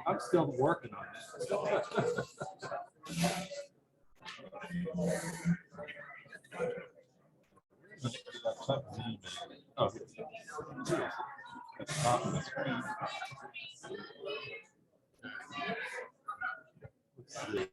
I'm still working on that. Oh, let's see.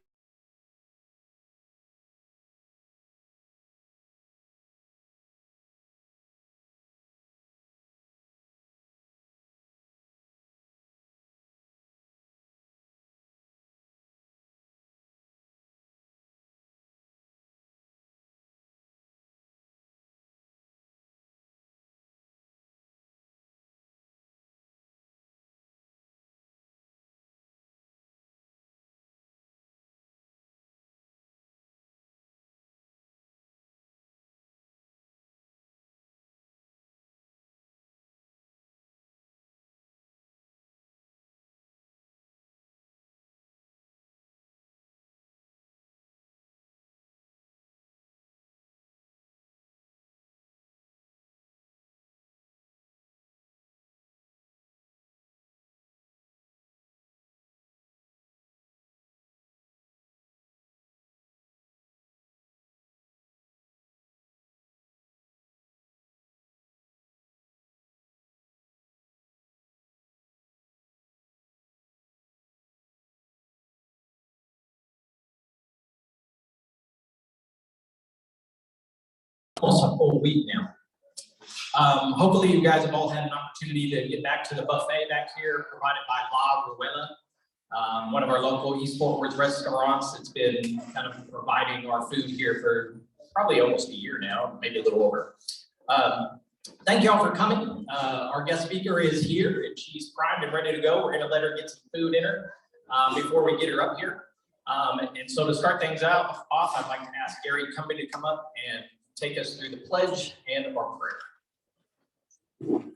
Almost a whole week now. Hopefully you guys have all had an opportunity to get back to the buffet back here provided by La Ruela, one of our local East Fort Worth restaurants. It's been kind of providing our food here for probably almost a year now, maybe a little over. Thank you all for coming. Our guest speaker is here and she's primed and ready to go. We're going to let her get some food in her before we get her up here. And so to start things off, I'd like to ask Gary Company to come up and take us through the pledge and our prayer. And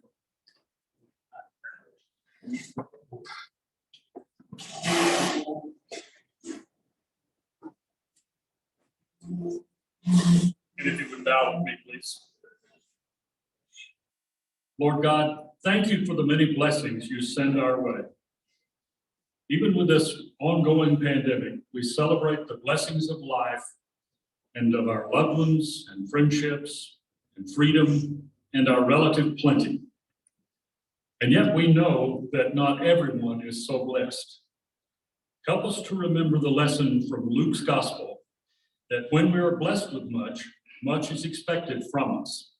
if you would bow with me, please. Lord God, thank you for the many blessings you send our way. Even with this ongoing pandemic, we celebrate the blessings of life and of our loved ones and friendships and freedom and our relative plenty. And yet we know that not everyone is so blessed. Help us to remember the lesson from Luke's gospel that when we are blessed with much, much is expected from us.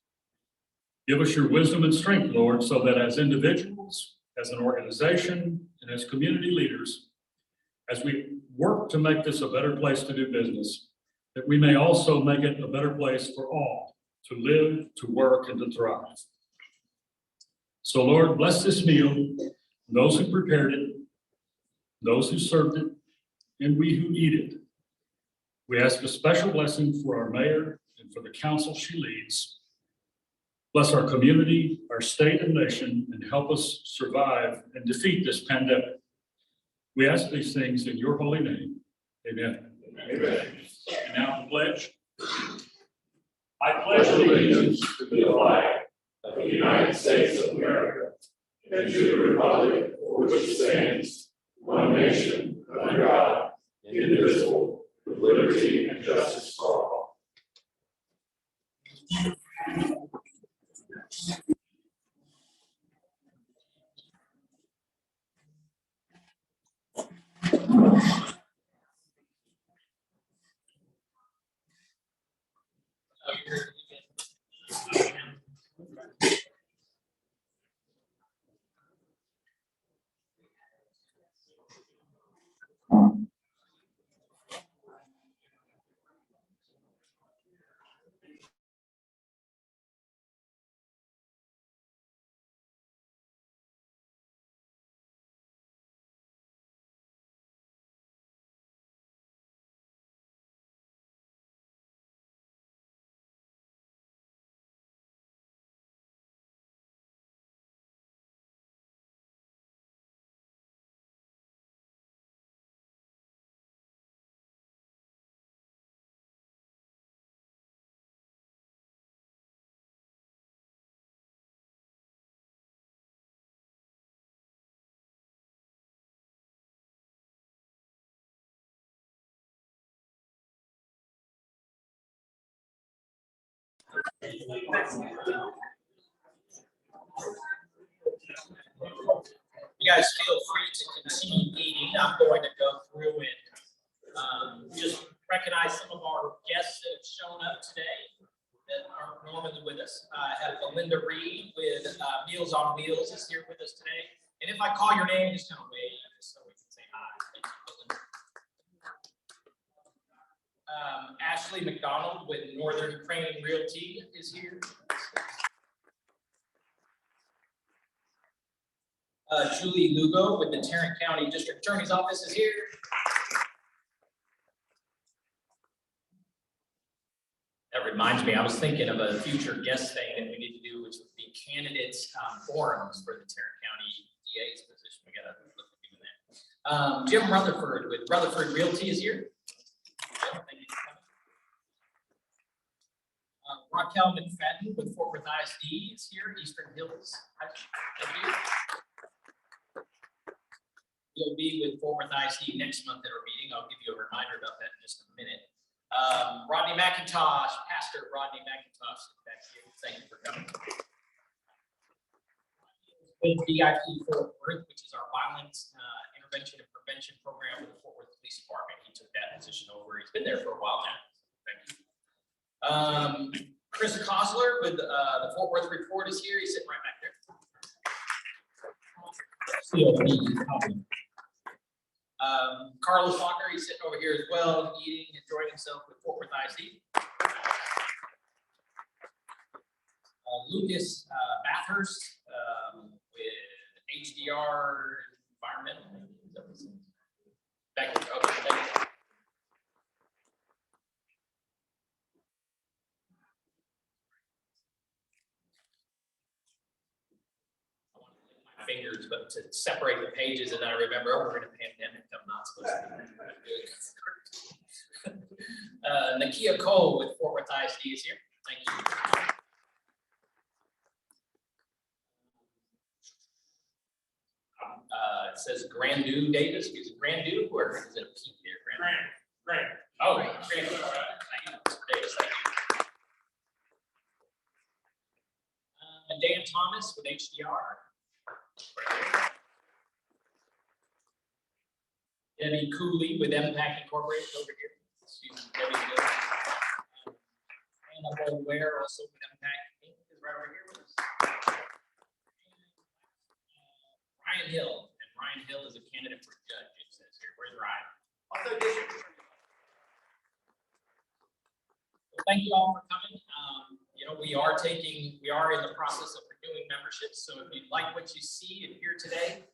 Give us your wisdom and strength, Lord, so that as individuals, as an organization, and as community leaders, as we work to make this a better place to do business, that we may also make it a better place for all to live, to work, and to thrive. So Lord, bless this meal, those who prepared it, those who served it, and we who eat it. We ask a special blessing for our mayor and for the council she leads. Bless our community, our state and nation, and help us survive and defeat this pandemic. We ask these things in your holy name. Amen. Amen. And now the pledge. I pledge allegiance to the flag of the United States of America and to the republic for which it stands, one nation, under God, indivisible, with liberty and justice for all. You guys feel free to continue eating. I'm going to go through and just recognize some of our guests that have shown up today that aren't normally with us. I have Belinda Reed with Meals on Wheels is here with us today. And if I call your name, just kind of wave so we can say hi. Thank you, Belinda. Ashley McDonald with Northern Crane Realty is here. Julie Lugo with the Tarrant County District Attorney's Office is here. That reminds me, I was thinking of a future guest thing that we need to do, which would be candidates forums for the Tarrant County DA's position. We got to look at doing that. Jim Rutherford with Rutherford Realty is here. Thank you for coming. Raquel McFadden with Fort Worth ISD is here. Eastern Hills. Thank you. You'll be with Fort Worth ISD next month at our meeting. I'll give you a reminder about that in just a minute. Rodney McIntosh, Pastor Rodney McIntosh, back here. Thank you for coming. With VIP Fort Worth, which is our violence intervention and prevention program with the Fort Worth Police Department. He took that position over. He's been there for a while now. Thank you. Chris Kosler with the Fort Worth Report is here. He's sitting right back there. Carlos Walker, he's sitting over here as well, eating, enjoying himself with Fort Worth ISD. Lucas Bathurst with HDR Environmental. Back to, okay, thank you. Fingers, but to separate the pages, and I remember, oh, we're in a pandemic. I'm not supposed to be Nakia Cole with Fort Worth ISD is here. Thank you. It says Grandu Davis. Is it Grandu or is it a P here? Grant. Oh, Grant. Thank you, Mr. Davis. Thank you. Dan Thomas with HDR. Debbie Cooley with MPAC Incorporated over here. Excuse me, Debbie. Anna Ware also with MPAC is right over here with us. Ryan Hill, and Ryan Hill is a candidate for judge. It says here. Where's Ryan? Also district. Well, thank you all for coming. You know, we are in the process of renewing memberships. So if you like what you see and hear today,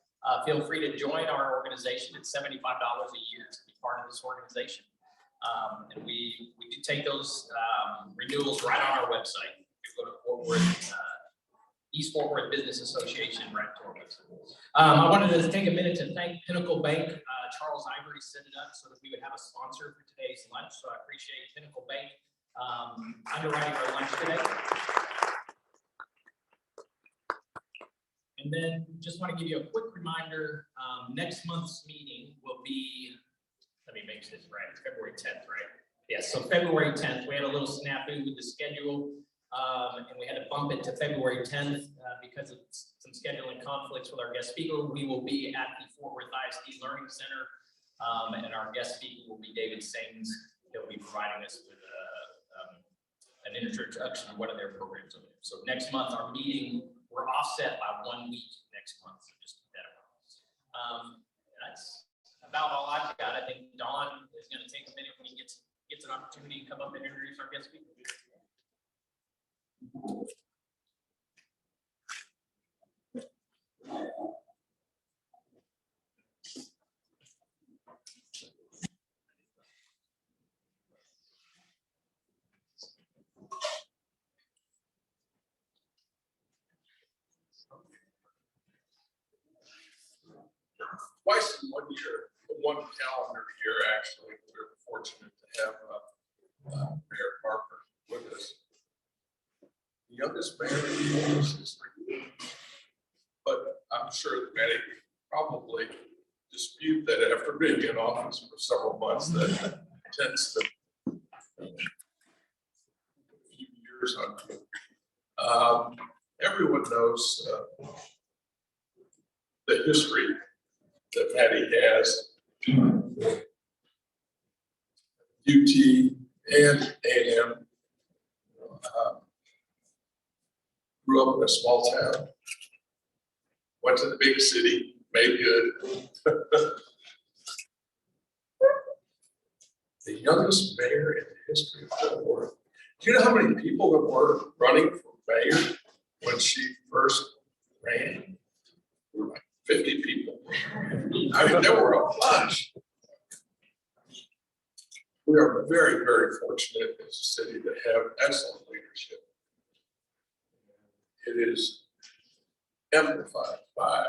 feel free to join our organization. It's $75 a year to be part of this organization. And we do take those renewals right on our website. You go to Fort Worth, East Fort Worth Business Association, right to our website. I wanted to take a minute to thank Pinnacle Bank. Charles Ivory set it up so that we would have a sponsor for today's lunch. So I appreciate Pinnacle Bank underwriting our lunch today. And then just want to give you a quick reminder, next month's meeting will be, let me make this right, February 10th, right? Yes, so February 10th, we had a little snafu with the schedule, and we had to bump it to February 10th because of some scheduling conflicts with our guest speaker. We will be at the Fort Worth ISD Learning Center, and our guest speaker will be David Sings. He'll be providing us with an introduction to one of their programs over there. So next month, our meeting, we're offset by 1 week next month, so just keep that in mind. That's about all I've got. I think Don is going to take a minute when he gets an opportunity to come up and introduce our guest speaker. Twice in 1 year, one calendar year, actually, we're fortunate to have Mayor Parker with us. The youngest mayor in Florida's history. But I'm sure that Mattie probably dispute that after being in office for several months, that tends to a few years on Everyone knows the history that Mattie has. UT and A&M. Grew up in a small town. Went to the big city, made good. The youngest mayor in the history of Fort Worth. Do you know how many people that were running for mayor when she first ran? There were like 50 people. I mean, there were a bunch. We are very, very fortunate as a city to have excellent leadership. It is amplified by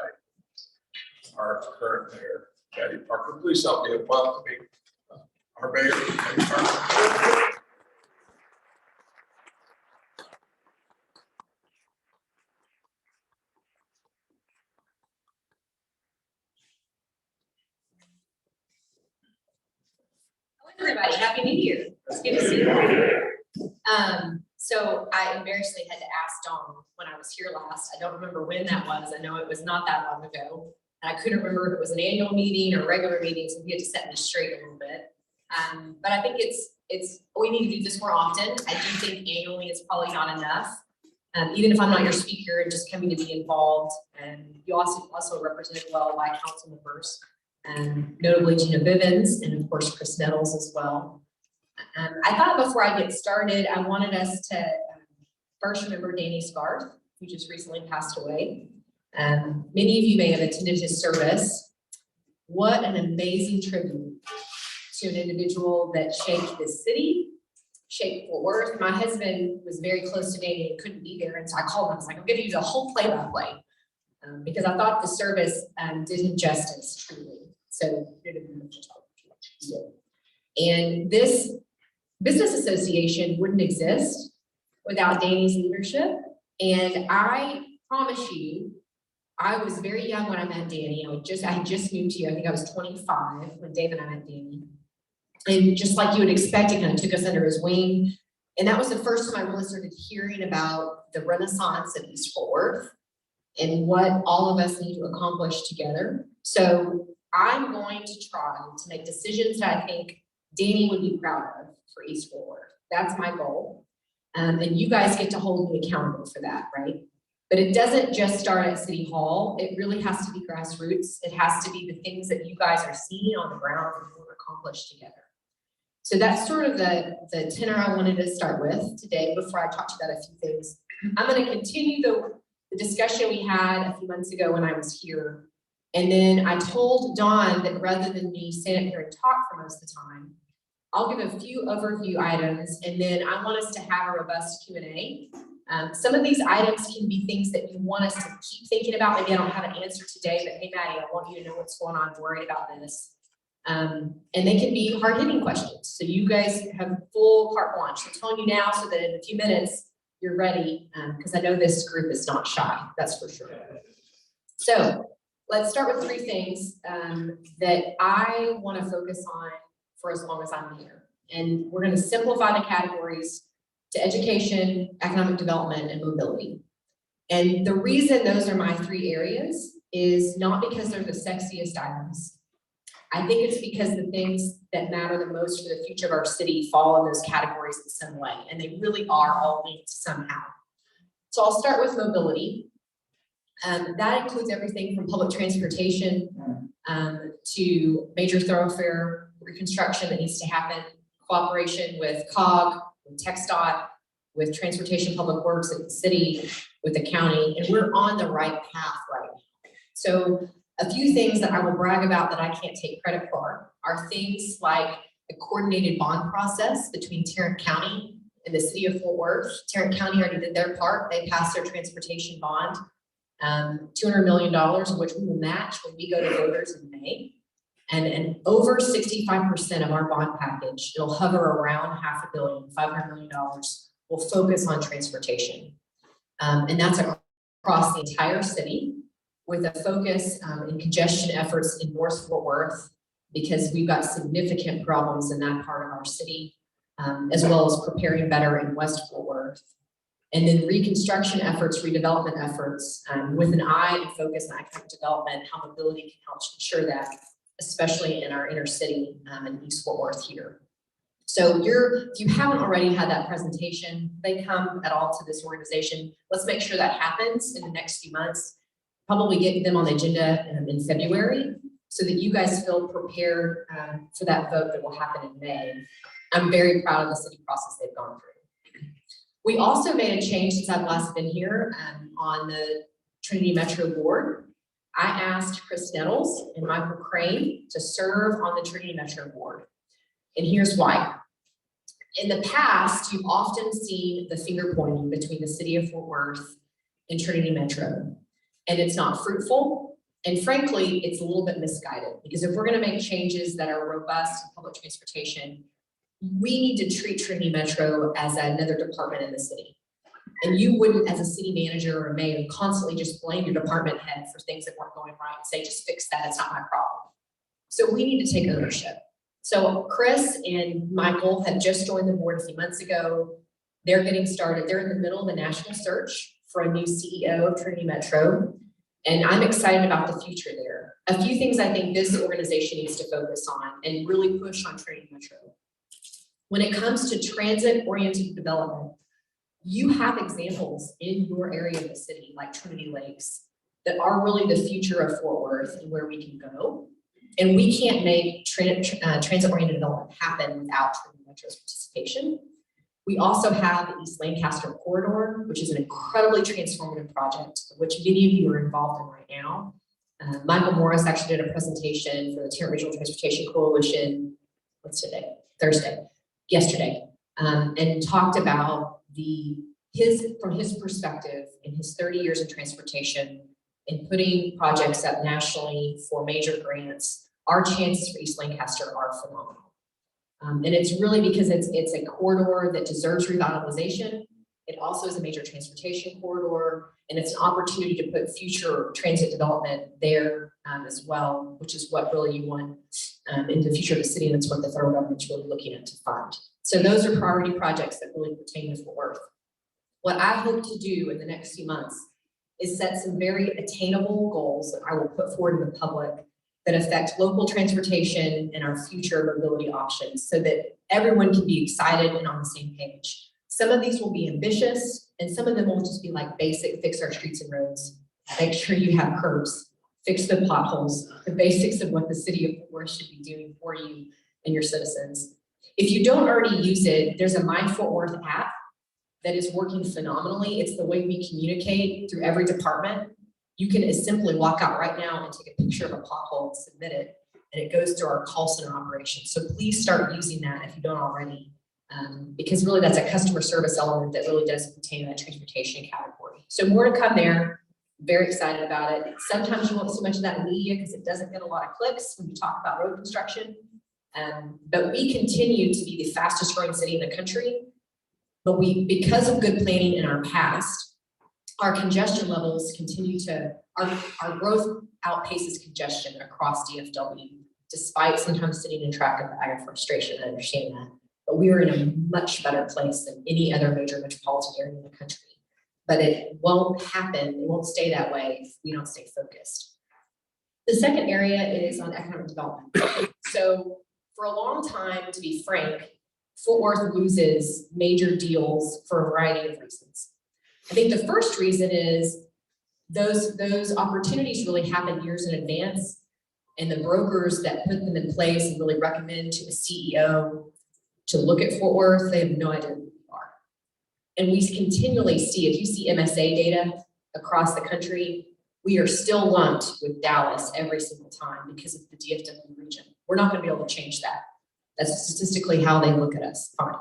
our current mayor, Mattie Parker. Please help me in welcoming our mayor, Mattie Parker. Everybody, Happy New Year. It's good to see you. So I embarrassingly had to ask Dawn when I was here last. I don't remember when that was. I know it was not that long ago. And I couldn't remember if it was an annual meeting or regular meeting, so he had to set me straight a little bit. But I think we need to do this more often. I do think annually is probably not enough. Even if I'm not your speaker and just coming to be involved. And you also represented well by council members. Notably Gina Bivens and of course Chris Nettles as well. I thought before I get started, I wanted us to first remember Danny Scarth, who just recently passed away. Many of you may have attended his service. What an amazing tribute to an individual that shaped this city, shaped Fort Worth. My husband was very close to Danny and couldn't be there, and so I called him. I was like, I'm going to use a whole play-by-play because I thought the service did him justice, truly. So did a beautiful job. And this business association wouldn't exist without Danny's leadership. And I promise you, I was very young when I met Danny. I had just moved here. I think I was 25 when Dave and I met Danny. And just like you would expect, it kind of took us under his wing. And that was the first time I really started hearing about the renaissance of East Fort Worth and what all of us need to accomplish together. So I'm going to try to make decisions that I think Danny would be proud of for East Fort Worth. That's my goal. And you guys get to hold me accountable for that, right? But it doesn't just start at City Hall. It really has to be grassroots. It has to be the things that you guys are seeing on the ground and we'll accomplish together. So that's sort of the tenor I wanted to start with today before I talk to you about a few things. I'm going to continue the discussion we had a few months ago when I was here. And then I told Dawn that rather than me stand up here and talk for most of the time, I'll give a few overview items, and then I want us to have a robust Q&A. Some of these items can be things that you want us to keep thinking about. Maybe I don't have an answer today, but hey, Mattie, I want you to know what's going on. I'm worried about this. And they can be hard-hitting questions. So you guys have full carte blanche. I'm telling you now so that in a few minutes you're ready, because I know this group is not shy, that's for sure. So let's start with three things that I want to focus on for as long as I'm here. And we're going to simplify the categories to education, economic development, and mobility. And the reason those are my three areas is not because they're the sexiest items. I think it's because the things that matter the most for the future of our city fall in those categories in some way, and they really are all linked somehow. So I'll start with mobility. That includes everything from public transportation to major thoroughfare reconstruction that needs to happen, cooperation with COG, with TxDOT, with Transportation Public Works at the city, with the county, and we're on the right path right now. So a few things that I will brag about that I can't take credit for are things like a coordinated bond process between Tarrant County and the city of Fort Worth. Tarrant County already did their part. They passed their transportation bond, $200 million, of which we will match when we go to voters in May. And over 65% of our bond package, it'll hover around $500 million, $500 million, will focus on transportation. And that's across the entire city with a focus in congestion efforts in North Fort Worth, because we've got significant problems in that part of our city, as well as preparing better in West Fort Worth. And then reconstruction efforts, redevelopment efforts, with an eye and focus on economic development, how mobility can help ensure that, especially in our inner city in East Fort Worth here. So if you haven't already had that presentation, they come at all to this organization. Let's make sure that happens in the next few months. Probably get them on the agenda in February so that you guys feel prepared for that vote that will happen in May. I'm very proud of the city process they've gone through. We also made a change since I've last been here on the Trinity Metro board. I asked Chris Nettles and Michael Crane to serve on the Trinity Metro board. And here's why. In the past, you've often seen the finger pointing between the city of Fort Worth and Trinity Metro. And it's not fruitful. And frankly, it's a little bit misguided, because if we're going to make changes that are robust in public transportation, we need to treat Trinity Metro as another department in the city. And you wouldn't, as a city manager or a mayor, constantly just blame your department head for things that weren't going right and say, just fix that, it's not my problem. So we need to take ownership. So Chris and Michael have just joined the board a few months ago. They're getting started. They're in the middle of a national search for a new CEO of Trinity Metro. And I'm excited about the future there. A few things I think this organization needs to focus on and really push on Trinity Metro. When it comes to transit-oriented development, you have examples in your area of the city, like Trinity Lakes, that are really the future of Fort Worth and where we can go. And we can't make transit-oriented development happen without Trinity Metro's participation. We also have the East Lancaster Corridor, which is an incredibly transformative project, which many of you are involved in right now. Michael Morris actually did a presentation for the Tarrant Regional Transportation Coalition, what's today? Yesterday, and talked about from his perspective in his 30 years in transportation and putting projects up nationally for major grants, our chances for East Lancaster are phenomenal. And it's really because it's a corridor that deserves revitalization. It also is a major transportation corridor, and it's an opportunity to put future transit development there as well, which is what really you want in the future of the city, and that's what the federal government's really looking at to fund. So those are priority projects that really pertain to Fort Worth. What I hope to do in the next few months is set some very attainable goals that I will put forward to the public that affect local transportation and our future mobility options so that everyone can be excited and on the same page. Some of these will be ambitious, and some of them will just be like basic, fix our streets and roads, make sure you have curbs, fix the potholes, the basics of what the city of Fort Worth should be doing for you and your citizens. If you don't already use it, there's a My Fort Worth app that is working phenomenally. It's the way we communicate through every department. You can simply walk out right now and take a picture of a pothole and submit it, and it goes through our call center operation. So please start using that if you don't already, because really that's a customer service element that really does pertain to that transportation category. So more to come there. Very excited about it. Sometimes you won't see much of that in media because it doesn't get a lot of clicks when you talk about road construction. But we continue to be the fastest growing city in the country. But because of good planning in our past, our congestion levels continue to, our growth outpaces congestion across DFW, despite sometimes sitting in track of ag frustration. I understand that. But we are in a much better place than any other major metropolitan area in the country. But it won't happen, it won't stay that way if we don't stay focused. The second area is on economic development. So for a long time, to be frank, Fort Worth loses major deals for a variety of reasons. I think the first reason is those opportunities really happen years in advance, and the brokers that put them in place and really recommend to a CEO to look at Fort Worth, they have no idea who we are. And we continually see, if you see MSA data across the country, we are still lumped with Dallas every single time because of the DFW region. We're not going to be able to change that. That's statistically how they look at us, fine.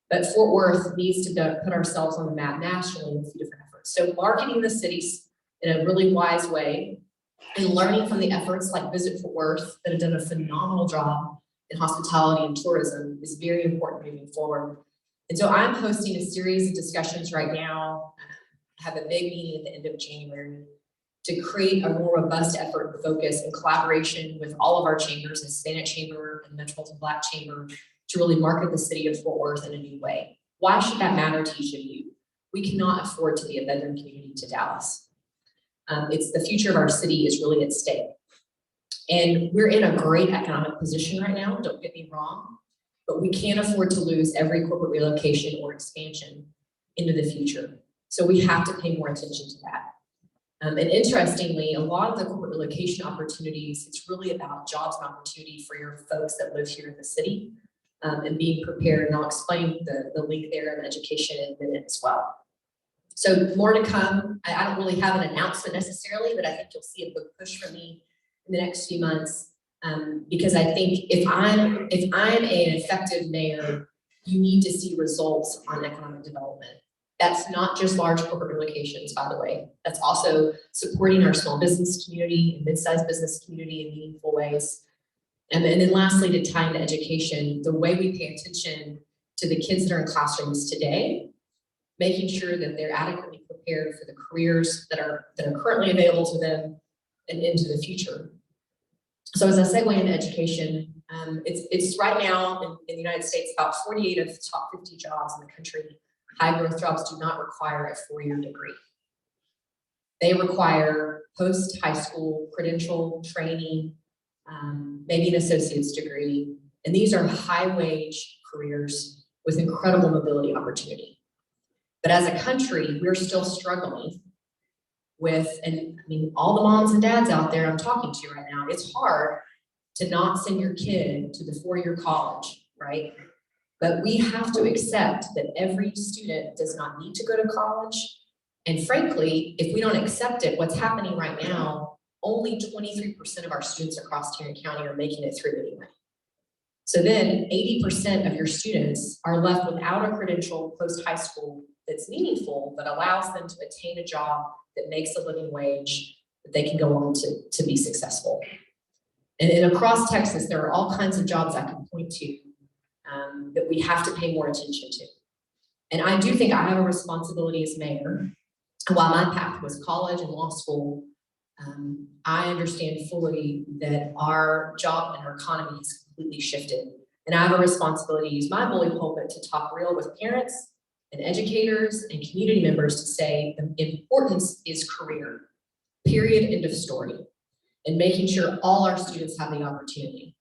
But Fort Worth needs to put ourselves on the map nationally with a few different efforts. So marketing the cities in a really wise way and learning from the efforts like Visit Fort Worth that have done a phenomenal job in hospitality and tourism is very important moving forward. And so I'm hosting a series of discussions right now. I have a big meeting at the end of January to create a more robust effort and focus in collaboration with all of our chambers, the Hispanic Chamber and the Metropolitan Black Chamber, to really market the city of Fort Worth in a new way. Why should that matter to each of you? we cannot afford to be a bedroom community to Dallas. It's the future of our city is really at stake. And we're in a great economic position right now, don't get me wrong, but we can't afford to lose every corporate relocation or expansion into the future. So we have to pay more attention to that. And interestingly, a lot of the corporate relocation opportunities, it's really about jobs and opportunity for your folks that live here in the city, and being prepared. And I'll explain the link there in education in a minute as well. So more to come. I don't really have an announcement necessarily, but I think you'll see a big push from me in the next few months, because I think if I'm an effective mayor, you need to see results on economic development. That's not just large corporate relocations, by the way. That's also supporting our small business community and mid-sized business community in meaningful ways. And then lastly, to tie into education, the way we pay attention to the kids that are in classrooms today, making sure that they're adequately prepared for the careers that are currently available to them and into the future. So as I segue into education, it's right now in the United States, about 48 of the top 50 jobs in the country, high growth jobs do not require a 4-year degree. They require post-high school credential training, maybe an associate's degree. And these are high wage careers with incredible mobility opportunity. But as a country, we're still struggling with, and I mean, all the moms and dads out there I'm talking to right now, it's hard to not send your kid to the 4-year college, right? But we have to accept that every student does not need to go to college. And frankly, if we don't accept it, what's happening right now, only 23% of our students across Tarrant County are making it through anyway. So then 80% of your students are left without a credential post-high school that's meaningful, that allows them to attain a job that makes a living wage that they can go on to be successful. And across Texas, there are all kinds of jobs I can point to that we have to pay more attention to. And I do think I have a responsibility as mayor. While my path was college and law school, I understand fully that our job and our economy has completely shifted. And I have a responsibility to use my bully pulpit to talk real with parents and educators and community members to say the importance is career, period, end of story, and making sure all our students have the opportunity.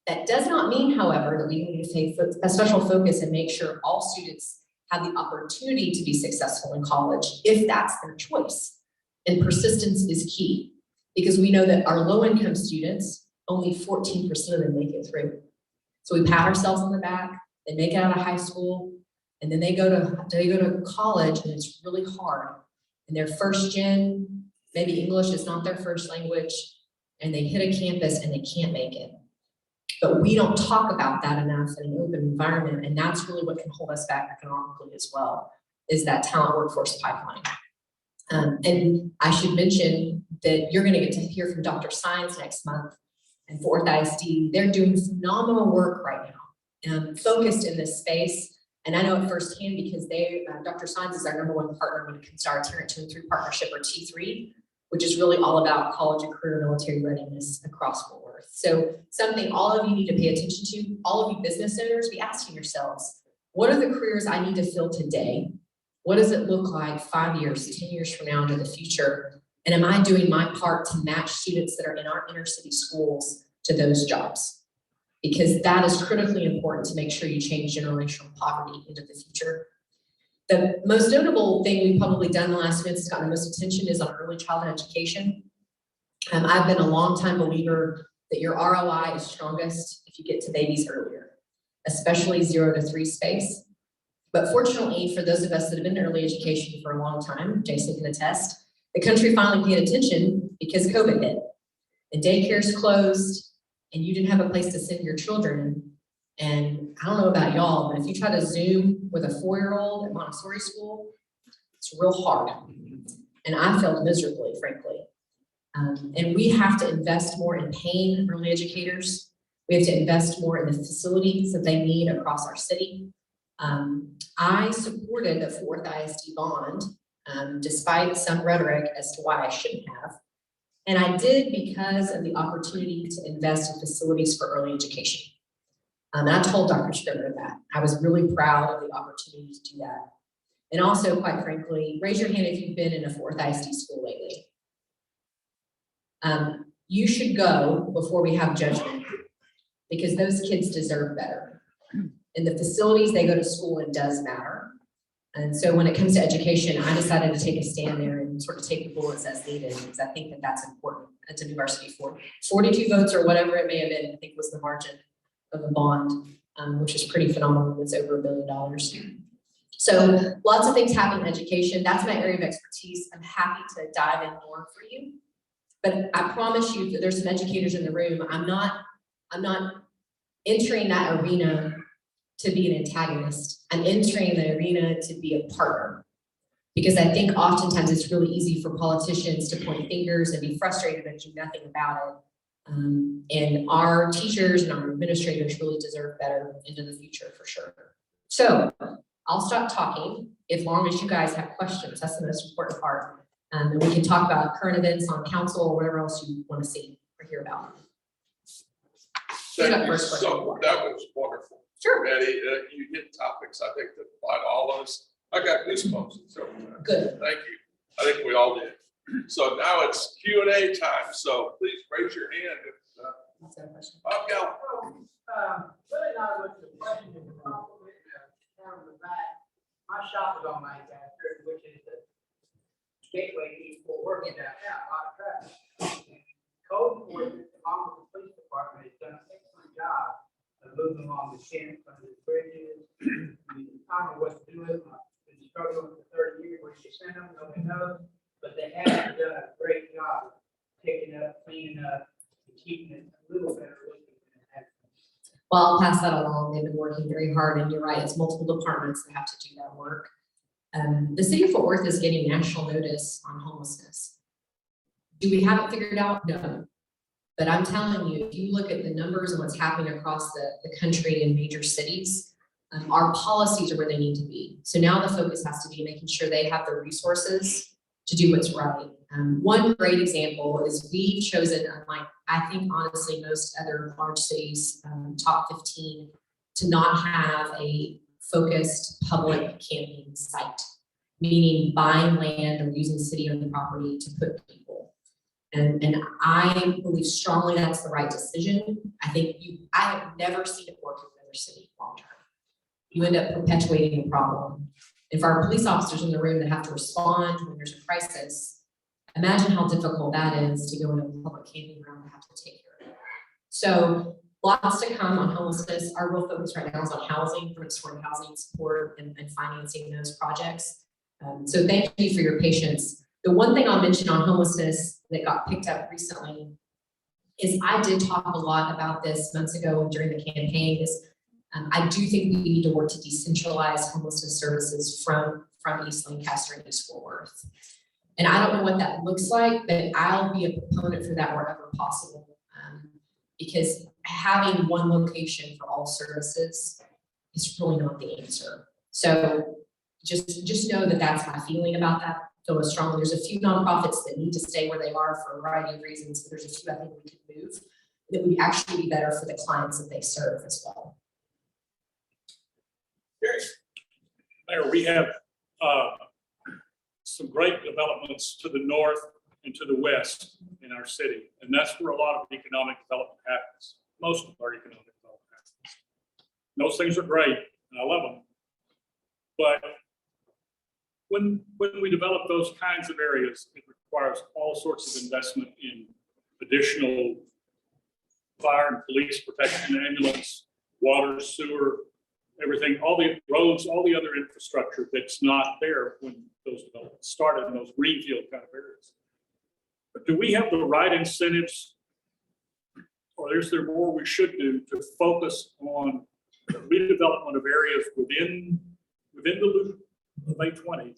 That does not mean, however, that we need to take a special focus and make sure all students have the opportunity to be successful in college if that's their choice. And persistence is key, because we know that our low-income students, only 14% of them make it through. So we pat ourselves on the back, they make it out of high school, and then they go to college, and it's really hard. And they're first gen, maybe English is not their first language, and they hit a campus and they can't make it. But we don't talk about that enough in an open environment, and that's really what can hold us back economically as well, is that talent workforce pipeline. And I should mention that you're going to get to hear from Dr. Sines next month, and Fort Worth ISD. They're doing phenomenal work right now, focused in this space. And I know it firsthand because Dr. Sines is our #1 partner when it comes to our Tarrant 2 and 3 partnership, or T3, which is really all about college and career military readiness across Fort Worth. So something all of you need to pay attention to. All of you business owners, be asking yourselves, what are the careers I need to fill today? What does it look like 5 years, 10 years from now into the future? And am I doing my part to match students that are in our inner city schools to those jobs? Because that is critically important to make sure you change generational poverty into the future. The most notable thing we've probably done in the last minutes that's gotten the most attention is on early childhood education. I've been a longtime believer that your ROI is strongest if you get to babies earlier, especially 0 to 3 space. But fortunately, for those of us that have been in early education for a long time, Jason can attest, the country finally paid attention because COVID hit. And daycare's closed, and you didn't have a place to send your children. And I don't know about y'all, but if you try to Zoom with a 4-year-old at Montessori school, it's real hard. And I failed miserably, frankly. And we have to invest more in paying early educators. We have to invest more in the facilities that they need across our city. I supported the Fort Worth ISD bond, despite some rhetoric as to why I shouldn't have. And I did because of the opportunity to invest in facilities for early education. And I told Dr. Scrivener that. I was really proud of the opportunity to do that. And also, quite frankly, raise your hand if you've been in a Fourth ISD school lately. You should go before we have judgment, because those kids deserve better. And the facilities they go to school in does matter. And so when it comes to education, I decided to take a stand there and sort of take the bullets as needed, because I think that that's important. It's a new varsity for 42 votes or whatever it may have been, I think was the margin of the bond, which is pretty phenomenal. It's over $1 billion. So lots of things happen in education. That's my area of expertise. I'm happy to dive in more for you. But I promise you that there's some educators in the room. I'm not entering that arena to be an antagonist. I'm entering the arena to be a partner. Because I think oftentimes it's really easy for politicians to point fingers and be frustrated and do nothing about it. And our teachers and our administrators really deserve better into the future for sure. So I'll stop talking as long as you guys have questions. That's the most important part. And we can talk about current events on council or whatever else you want to see or hear about. Thank you. So that was wonderful. Sure. Mattie, you hit topics I think that apply to all of us. I got goosebumps. So Good. thank you. I think we all did. So now it's Q&A time. So please raise your hand if That's a question. Bob Gallup. Really not what the question is about, down the back. My shop is on 9th Street, which is the gateway people working downtown, a lot of traffic. Code enforcement, along with the police department, has done an excellent job of moving along the shins under the bridges. I don't know what to do with them. I've been struggling for 30 years where you send them, nobody knows. But they have done a great job of picking up, cleaning up, and keeping it a little better looking than it has been. Well, I'll pass that along. They've been working very hard, and you're right, it's multiple departments that have to do that work. The city of Fort Worth is getting national notice on homelessness. Do we have it figured out? No. But I'm telling you, if you look at the numbers and what's happening across the country in major cities, our policies are where they need to be. So now the focus has to be making sure they have the resources to do what's right. One great example is we've chosen, unlike I think honestly most other large cities, top 15, to not have a focused public camping site, meaning buying land or using city-owned property to put people. And I believe strongly that's the right decision. I have never seen it work in another city long-term. You end up perpetuating a problem. If our police officers in the room that have to respond when there's a crisis, imagine how difficult that is to go into a public camping ground and have to take care of it. So lots to come on homelessness. Our real focus right now is on housing, restoring housing support and financing those projects. So thank you for your patience. The one thing I'll mention on homelessness that got picked up recently is I did talk a lot about this months ago during the campaign. I do think we need to work to decentralize homelessness services from East Lancaster and East Fort Worth. And I don't know what that looks like, but I'll be a proponent for that wherever possible. Because having one location for all services is really not the answer. So just know that that's my feeling about that. Feel as strongly. There's a few nonprofits that need to stay where they are for a variety of reasons, but there's a few I think we could move that would actually be better for the clients that they serve as well. Mayor, we have some great developments to the north and to the west in our city, and that's where a lot of economic development happens. Most of our economic development happens. Those things are great, and I love them. But when we develop those kinds of areas, it requires all sorts of investment in additional fire and police protection, ambulance, water, sewer, everything, all the roads, all the other infrastructure that's not there when those developments started in those greenfield kind of areas. But do we have the right incentives, or is there more we should do to focus on redevelopment of areas within the loop of 820,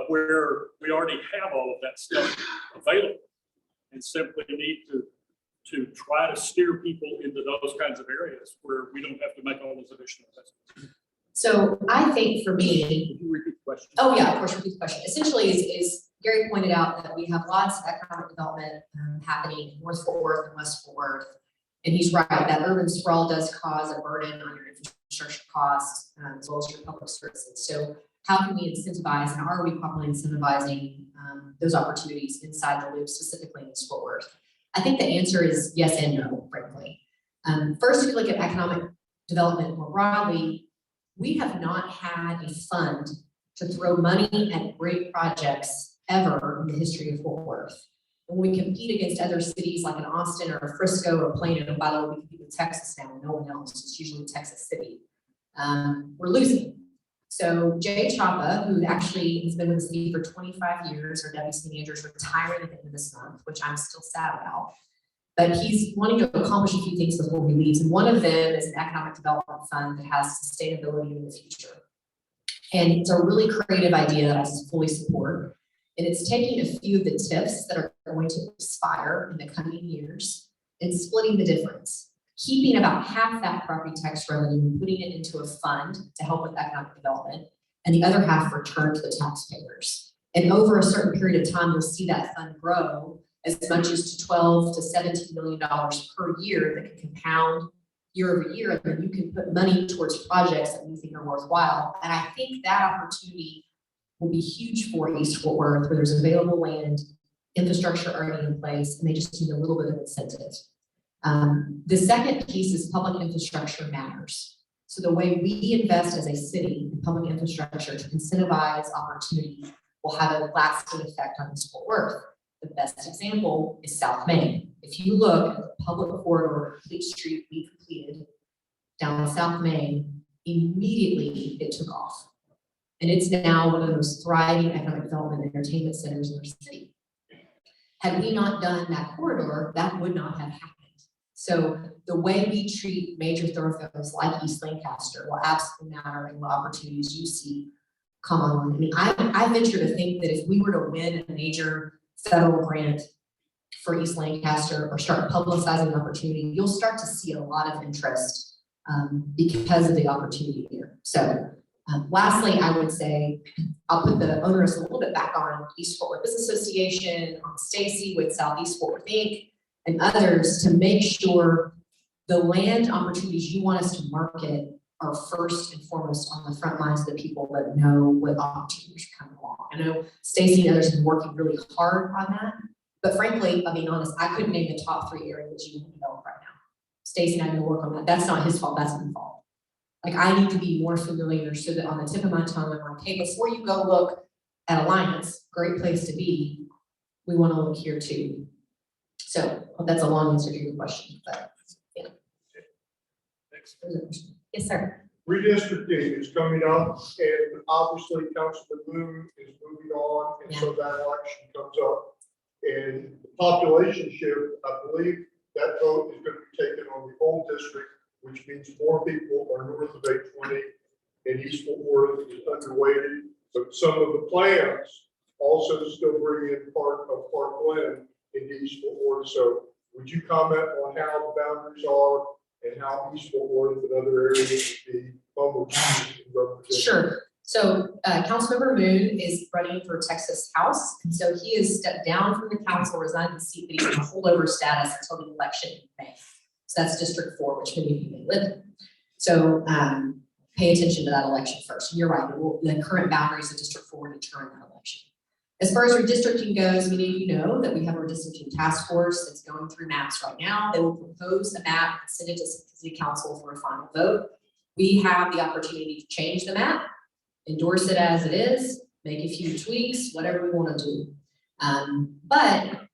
where we already have all of that stuff available and simply need to try to steer people into those kinds of areas where we don't have to make all those additional investments? So I think for me, Can you repeat the question? oh yeah, of course, repeat the question. Essentially is Gary pointed out that we have lots of economic development happening in North Fort Worth and West Fort Worth. And he's right, that urban sprawl does cause a burden on your infrastructure costs as well as your public services. So how can we incentivize, and are we properly incentivizing those opportunities inside the loop, specifically in East Fort Worth? I think the answer is yes and no, frankly. First, if you look at economic development more broadly, we have not had a fund to throw money at great projects ever in the history of Fort Worth. When we compete against other cities like in Austin or Frisco or Plano, by the way, we compete with Texas now, no one else, it's usually Texas City. We're losing. So Jay Chapa, who actually has been with the city for 25 years, our WC manager, is retiring at the end of this month, which I'm still sad about. But he's wanting to accomplish a few things before he leaves. And one of them is an economic development fund that has sustainability in the future. And it's a really creative idea that I fully support. And it's taking a few of the TIFs that are going to expire in the coming years and splitting the difference, keeping about half that property tax revenue and putting it into a fund to help with economic development, and the other half returned to the taxpayers. And over a certain period of time, you'll see that fund grow as much as to $12 to $17 million per year that can compound year over year, and then you can put money towards projects that you think are worthwhile. And I think that opportunity will be huge for East Fort Worth, where there's available land, infrastructure already in place, and they just need a little bit of incentive. The second piece is public infrastructure matters. So the way we invest as a city in public infrastructure to incentivize opportunity will have a lasting effect on East Fort Worth. The best example is South Main. If you look at the public corridor, Fleet Street we completed down South Main, immediately it took off. And it's now one of the most thriving economic development and entertainment centers in our city. Had we not done that corridor, that would not have happened. So the way we treat major thoroughfares like East Lancaster will absolutely matter in what opportunities you see come on. I mean, I venture to think that if we were to win a major federal grant for East Lancaster or start publicizing the opportunity, you'll start to see a lot of interest because of the opportunity here. So lastly, I would say, I'll put the onerous a little bit back on East Fort Worth Business Association, on Stacy with Southeast Fort Worth Inc., and others to make sure the land opportunities you want us to market are first and foremost on the front lines of the people that know what opportunities are coming along. I know Stacy and others have been working really hard on that, but frankly, I'll be honest, I couldn't name the top 3 areas you want to develop right now. Stacy and I are going to work on that. That's not his fault, that's my fault. Like, I need to be more familiar so that on the tip of my tongue, I'm like, hey, before you go look at Alliance, great place to be, we want to look here too. So that's a long answer to your question, but yeah. Yes, sir. Redistricting is coming up, and obviously Councilman Moon is moving on, and so that election comes up. And the population shift, I believe that vote is going to be taken on the old district, which means more people are north of 820, and East Fort Worth is underweighted. But some of the plans also still bring in part of Parkland into East Fort Worth. So would you comment on how the boundaries are and how East Fort Worth and other areas would be represented? Sure. So Councilmember Moon is running for Texas House. And so he has stepped down from the council, resigned the seat, but he's in holdover status until the election in May. So that's District 4, which many of you may live in. So pay attention to that election first. And you're right, the current boundaries of District 4 determine that election. As far as redistricting goes, many of you know that we have a redistricting task force that's going through maps right now. They will propose a map and send it to City Council for a final vote. We have the opportunity to change the map, endorse it as it is, make a few tweaks, whatever we want to do. But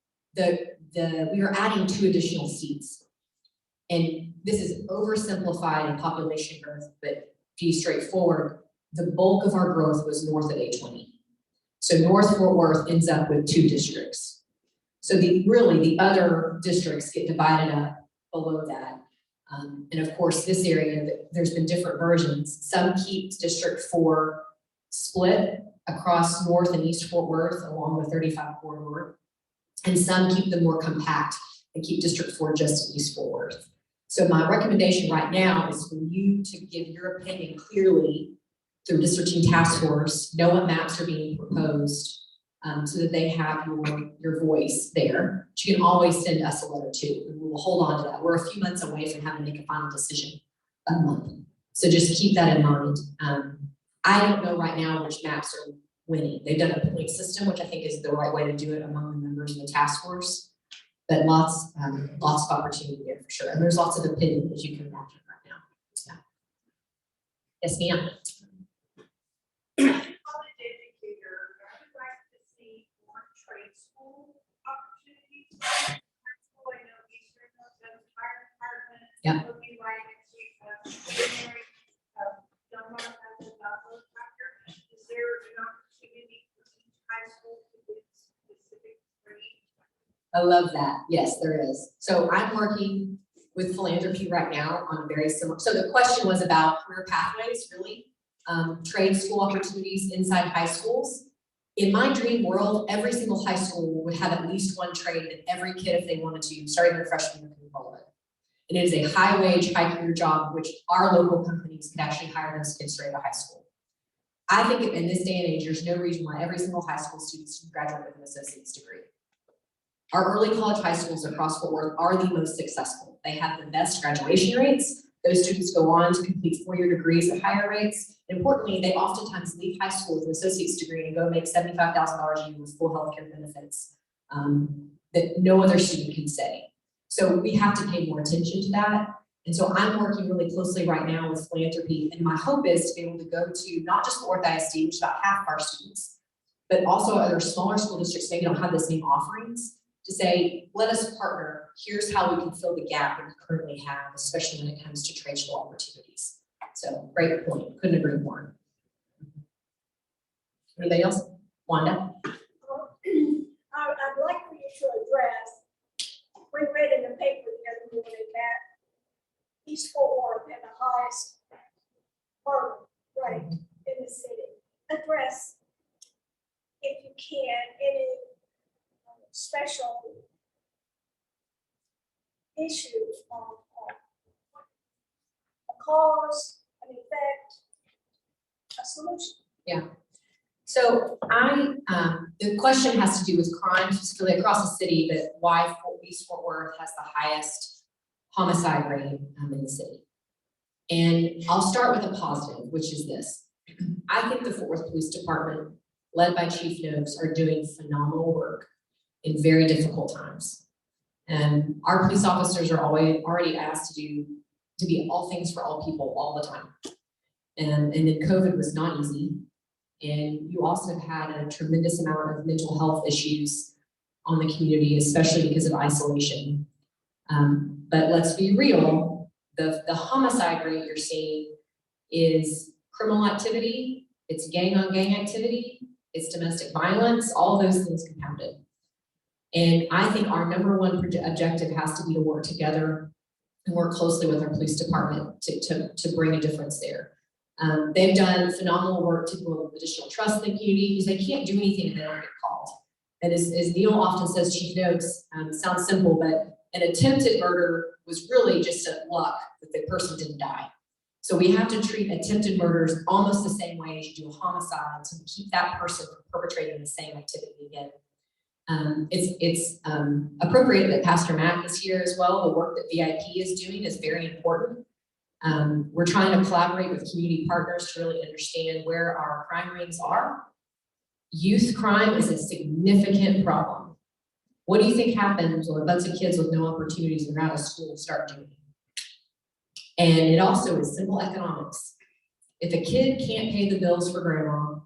we are adding 2 additional seats. And this is oversimplified in population growth, but to be straightforward, the bulk of our growth was north of 820. So North Fort Worth ends up with 2 districts. So the other districts get divided up below that. And of course, this area, there's been different versions. Some keep District 4 split across North and East Fort Worth along the 35 corridor. And some keep them more compact and keep District 4 just in East Fort Worth. So my recommendation right now is for you to give your opinion clearly through districting task force, know what maps are being proposed, so that they have your voice there. But you can always send us a letter too, and we will hold on to that. We're a few months away from having to make a final decision, a month. So just keep that in mind. I don't know right now which maps are winning. They've done a point system, which I think is the right way to do it among the members of the task force. But lots of opportunity there for sure. And there's lots of opinion, as you can imagine right now. Yeah. Yes, ma'am. College educator, I would like to see more trade school opportunities. I know Eastern does fire department. Yeah. Would be right next week. Culinary, Delmar has a Dublin chapter. Is there an opportunity for each high school to get specific trade? I love that. Yes, there is. So I'm working with philanthropy right now on a very similar. So the question was about career pathways, really, trade school opportunities inside high schools. In my dream world, every single high school would have at least one trade that every kid, if they wanted to, starting their freshman year, can enroll in. And it is a high wage, high career job, which our local companies could actually hire those kids straight out of high school. I think in this day and age, there's no reason why every single high school student should graduate with an associate's degree. Our early college high schools across Fort Worth are the most successful. They have the best graduation rates. Those students go on to complete four-year degrees at higher rates. Importantly, they oftentimes leave high school with an associate's degree and go make $75,000 a year with full healthcare benefits that no other student can say. So we have to pay more attention to that. And so I'm working really closely right now with philanthropy, and my hope is to be able to go to not just Fort Worth ISD, which is about half of our students, but also other smaller school districts maybe don't have the same offerings, to say, let us partner. Here's how we can fill the gap that we currently have, especially when it comes to trade school opportunities. So great point. Couldn't agree more. Anybody else? Wanda? I'd like for you to address, we read in the paper the other morning that East Fort Worth had the highest murder rate in the city. Address, if you can, any special issues on a cause, an effect, a solution. Yeah. So the question has to do with crime, specifically across the city, but why East Fort Worth has the highest homicide rate in the city. And I'll start with a positive, which is this. I think the Fort Worth Police Department, led by Chief Noakes, are doing phenomenal work in very difficult times. And our police officers are already asked to be all things for all people all the time. And then COVID was not easy. And you also have had a tremendous amount of mental health issues on the community, especially because of isolation. But let's be real, the homicide rate you're seeing is criminal activity, it's gang on gang activity, it's domestic violence, all those things compounded. And I think our number one objective has to be to work together and work closely with our police department to bring a difference there. They've done phenomenal work to build additional trust in the community because they can't do anything if they don't get called. And as Neil often says, Chief Noakes, sounds simple, but an attempted murder was really just a luck that the person didn't die. So we have to treat attempted murders almost the same way as you do a homicide to keep that person from perpetrating the same activity again. It's appropriate that Pastor Matt is here as well. The work that VIP is doing is very important. We're trying to collaborate with community partners to really understand where our crime rings are. Youth crime is a significant problem. What do you think happens when a bunch of kids with no opportunities and out of school start doing it? And it also is simple economics. If a kid can't pay the bills for grandma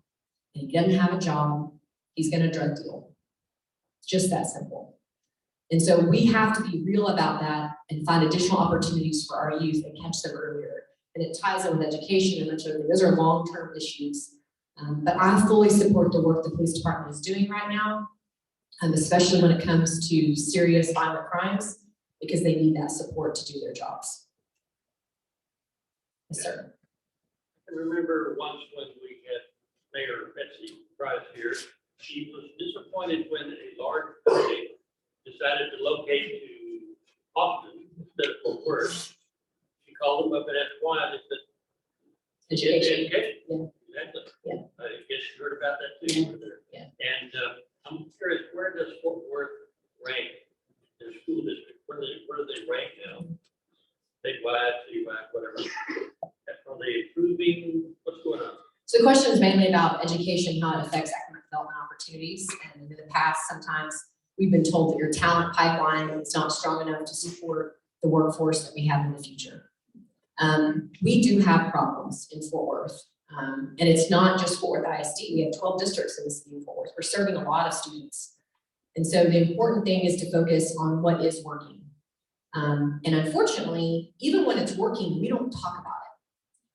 and he doesn't have a job, he's gonna drug deal. It's just that simple. And so we have to be real about that and find additional opportunities for our youth and catch them earlier. And it ties in with education and much other things. Those are long-term issues. But I fully support the work the police department is doing right now, especially when it comes to serious violent crimes, because they need that support to do their jobs. Yes, sir. I remember once when we had Mayor Betsy Price here, she was disappointed when a large company decided to locate to Austin instead of Fort Worth. She called them up and asked why, and they said, Education. Yeah. Exactly. Yeah. I guess you heard about that too. Yeah. And I'm curious, where does Fort Worth rank? Their school district, where do they rank now? Statewide, citywide, whatever. Are they improving? What's going on? So question is mainly about education, how it affects economic development opportunities. And in the past, sometimes we've been told that your talent pipeline is not strong enough to support the workforce that we have in the future. We do have problems in Fort Worth. And it's not just Fort Worth ISD. We have 12 districts in the city of Fort Worth. We're serving a lot of students. And so the important thing is to focus on what is working. And unfortunately, even when it's working, we don't talk about it.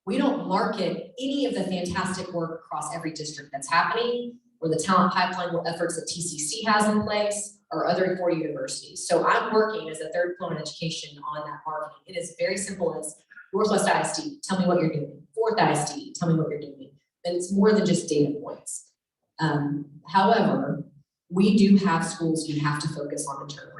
We don't market any of the fantastic work across every district that's happening, or the talent pipeline efforts that TCC has in place, or other 4 universities. So I'm working as a third pillar in education on that marketing. It is very simple as Northwest ISD, tell me what you're doing. Fourth ISD, tell me what you're doing. And it's more than just data points. However, we do have schools we have to focus on the turnaround.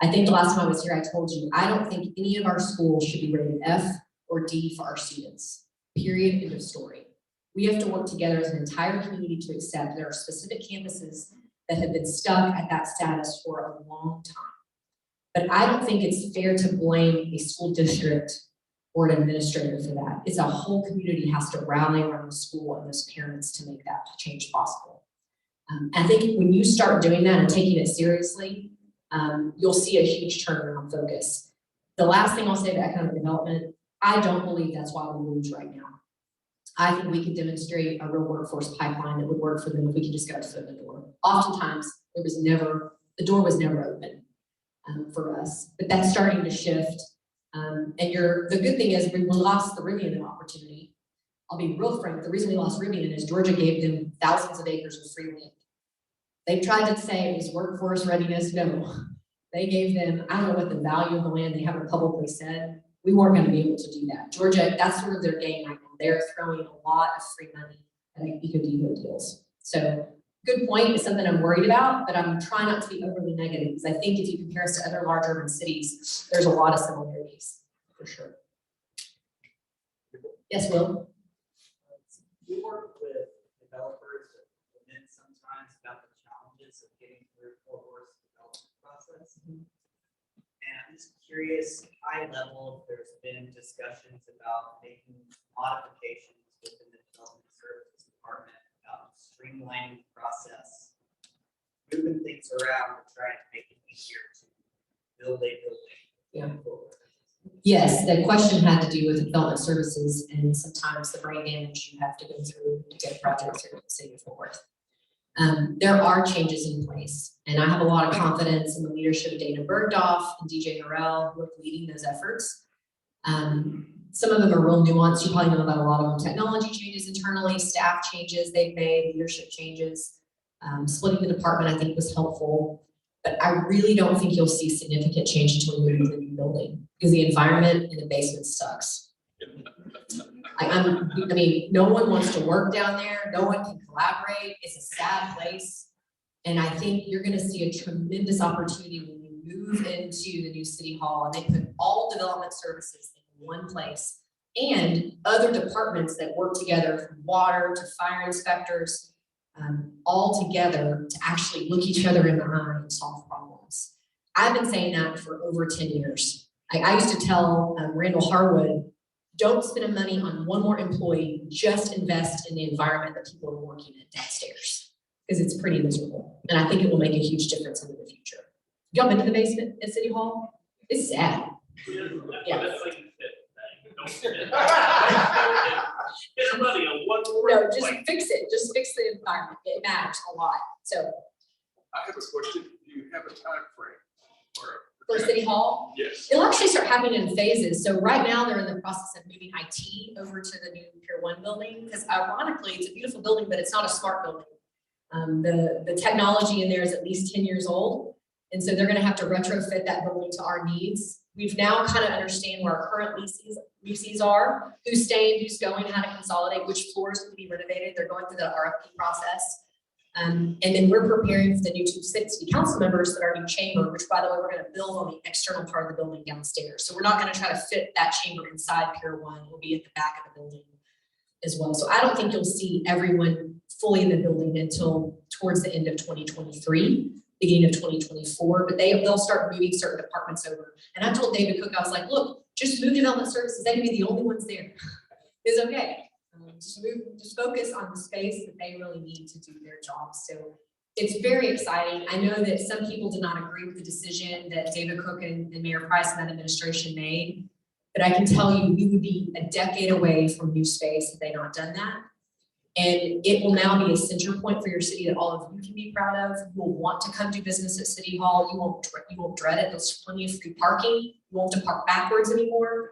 I think the last time I was here, I told you, I don't think any of our schools should be rated F or D for our students. Period, end of story. We have to work together as an entire community to accept there are specific campuses that have been stuck at that status for a long time. But I don't think it's fair to blame a school district or an administrator for that. It's a whole community has to rally around the school and those parents to make that change possible. I think when you start doing that and taking it seriously, you'll see a huge turnaround focus. The last thing I'll say about economic development, I don't believe that's why we lose right now. I think we could demonstrate a real workforce pipeline that would work for them if we could just get our foot in the door. Oftentimes, the door was never open for us, but that's starting to shift. And the good thing is we lost the Rivian opportunity. I'll be real frank, the reason we lost Rivian is Georgia gave them thousands of acres of free land. They tried to say it was workforce readiness. No, they gave them, I don't know what the value of the land, they haven't publicly said. We weren't going to be able to do that. Georgia, that's sort of their game right now. They're throwing a lot of free money at eco-devo deals. So good point, is something I'm worried about, but I'm trying not to be overly negative because I think if you compare us to other large urban cities, there's a lot of similarities for sure. Yes, Will? We work with developers that lament sometimes about the challenges of getting through Fort Worth's development process. And I'm just curious, high level, if there's been discussions about making modifications within the development services department about streamlining the process, moving things around to try and make it easier to build a building. Yeah. Yes, the question had to do with development services and sometimes the brain damage you have to go through to get projects here in the city of Fort Worth. There are changes in place, and I have a lot of confidence in the leadership of Dana Bergdorf and DJ Norell, who are leading those efforts. Some of them are real nuanced. You probably know about a lot of them. Technology changes internally, staff changes they've made, leadership changes. Splitting the department, I think, was helpful. But I really don't think you'll see significant change until we move to the new building because the environment in the basement sucks. I mean, no one wants to work down there. No one can collaborate. It's a sad place. And I think you're going to see a tremendous opportunity when you move into the new city hall and they put all development services in one place and other departments that work together from water to fire inspectors, all together to actually look each other in the eye and solve problems. I've been saying that for over 10 years. I used to tell Randall Harwood, don't spend money on one more employee, just invest in the environment that people are working in downstairs because it's pretty miserable. And I think it will make a huge difference into the future. Y'all been to the basement at City Hall? It's sad. Yeah. Spend money on one more. No, just fix it. Just fix the environment. It matters a lot. So I have a question. Do you have a time frame for City Hall, Yes. it'll actually start happening in phases. So right now they're in the process of moving IT over to the new Pier 1 building because ironically it's a beautiful building, but it's not a smart building. The technology in there is at least 10 years old. And so they're going to have to retrofit that building to our needs. We've now kind of understand where our current leases are, who's staying, who's going, how to consolidate, which floors can be renovated. They're going through the RFP process. And then we're preparing for the new 2 city council members that are new chamber, which by the way, we're going to build on the external part of the building downstairs. So we're not going to try to fit that chamber inside Pier 1. We'll be at the back of the building as well. So I don't think you'll see everyone fully in the building until towards the end of 2023. Beginning of 2024, but they'll start moving certain departments over. And I told David Cook, I was like, look, just move development services. They can be the only ones there. It's okay. just focus on the space that they really need to do their job. So it's very exciting. I know that some people did not agree with the decision that David Cook and Mayor Price and that administration made, but I can tell you, we would be a decade away from new space if they not done that. And it will now be a center point for your city that all of you can be proud of. You will want to come do business at City Hall. You won't dread it. There's plenty of free parking. You won't have to park backwards anymore.